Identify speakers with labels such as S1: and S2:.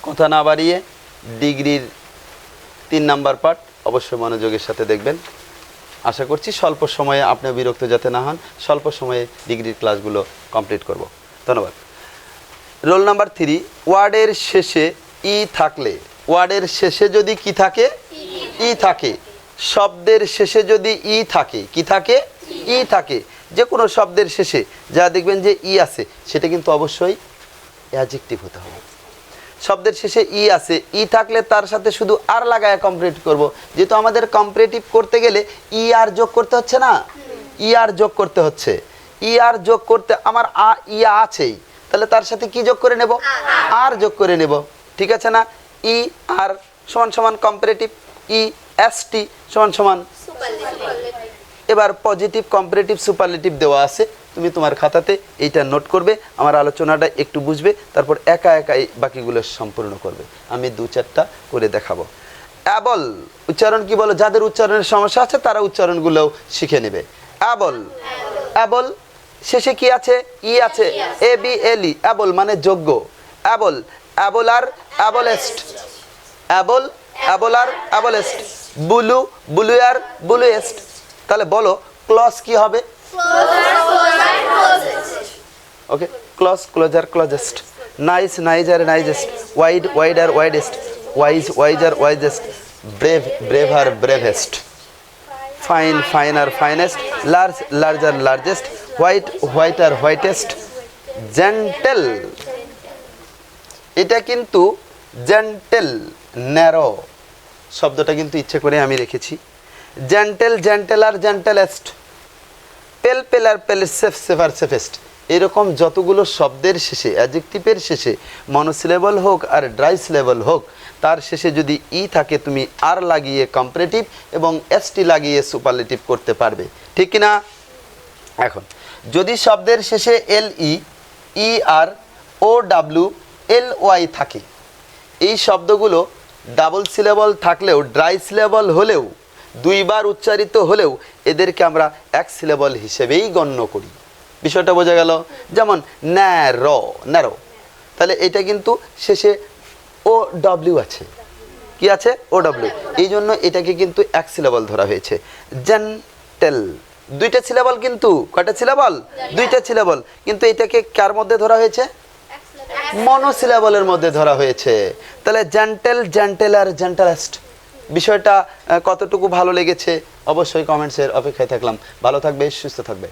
S1: কথা না বাড়িয়ে ডিগ্রির 3 নাম্বার পার্ট অবশ্যই মনোযোগের সাথে দেখবেন। আশা করছি স্বল্প সময়ে আপনি বিরক্ত যাতে না হন, স্বল্প সময়ে ডিগ্রির ক্লাসগুলো কমপ্লিট করব। ধন্যবাদ। রোল নাম্বার 3, ওয়ার্ডের শেষে ই থাকলে, ওয়ার্ডের শেষে যদি কি থাকে, ই থাকে, শব্দের শেষে যদি ই থাকে, কি থাকে, ই থাকে, যে কোনো শব্দের শেষে যা দেখবেন যে ই আছে সেটা কিন্তু অবশ্যই অ্যাডজেক্টিভ হতে হবে। শব্দের শেষে ই আছে, ই থাকলে তার সাথে শুধু আর লাগায় কম্পারেটিভ করব, যেহেতু আমাদের কম্পারেটিভ করতে গেলে ই আর যোগ করতে হচ্ছে না, ই আর যোগ করতে হচ্ছে। ই আর যোগ করতে আমার ই আছেই, তাহলে তার সাথে কি যোগ করে নেব, আর যোগ করে নেব, ঠিক আছে না। ই আর সমান সমান কম্পারেটিভ, ই এস টি সমান সমান। এবার পজিটিভ কম্পারেটিভ সুপারলেটিভ দেওয়া আছে, তুমি তোমার খাতাতে এইটা নোট করবে, আমার আলোচনাটা একটু বুঝবে, তারপর একা একাই বাকিগুলো সম্পূর্ণ করবে। আমি 2-4টা করে দেখাবো। অ্যাবল উচ্চারণ কি বলো, যাদের উচ্চারণের সমস্যা আছে তারা উচ্চারণগুলোও শিখে নেবে। অ্যাবল, অ্যাবল শেষে কি আছে, ই আছে, A B L E, able মানে যোগ্য। অ্যাবল, অ্যাবল আর অ্যাবলেস্ট, অ্যাবল, অ্যাবল আর অ্যাবলেস্ট। বুলু, বুলু আর বুলুয়েস্ট। তাহলে বলো ক্লজ কি হবে, okay, close, closer, closest. Nice, nice আর নাইজেস্ট। ওয়াইড, ওয়াইড আর ওয়াইডেস্ট। ওয়াইজ, ওয়াইজ আর ওয়াইজেস্ট। ব্রেভ, ব্রেভ আর ব্রেভেস্ট। ফাইন, ফাইন আর ফাইনেস্ট। লার্জ, লার্জ আর লার্জেস্ট। হোয়াইট, হোয়াইট আর হোয়াইটেস্ট। জেন্টেল, এটা কিন্তু জেন্টেল, ন্যারো শব্দটা কিন্তু ইচ্ছে করে আমি রেখেছি। জেন্টেল, জেন্টেল আর জেন্টেলেস্ট। পেল, পেল আর পেল, সেফ, সেফ আর সেফেস্ট। এরকম যতগুলো শব্দের শেষে, অ্যাডজেক্টিভের শেষে মনোসিলেবল হোক আর ড্রাই সিলেবল হোক, তার শেষে যদি ই থাকে তুমি আর লাগিয়ে কম্পারেটিভ এবং এসটি লাগিয়ে সুপারলেটিভ করতে পারবে, ঠিক কিনা। এখন যদি শব্দের শেষে এল ই, ই আর, ও ডাব্লিউ, এল ওয়াই থাকে, এই শব্দগুলো ডাবল সিলেবল থাকলেও, ড্রাই সিলেবল হলেও, 2 বার উচ্চারিত হলেও এদেরকে আমরা এক সিলেবল হিসেবেই গণ্য করি। বিষয়টা বোঝা গেল। যেমন ন্যারো, ন্যারো, তাহলে এটা কিন্তু শেষে ও ডব্লিউ আছে, কি আছে, ও ডব্লিউ, এই জন্য এটাকে কিন্তু এক সিলেবল ধরা হয়েছে। জেন্টেল, 2টা সিলেবল, কিন্তু কয়টা সিলেবল, 2টা সিলেবল, কিন্তু এটাকে কার মধ্যে ধরা হয়েছে, মনোসিলেবলের মধ্যে ধরা হয়েছে। তাহলে জেন্টেল, জেন্টেল আর জেন্টেলেস্ট। বিষয়টা কতটুকু ভালো লেগেছে অবশ্যই কমেন্টসের অপেক্ষায় থাকলাম। ভালো থাকবে, সুস্থ থাকবে।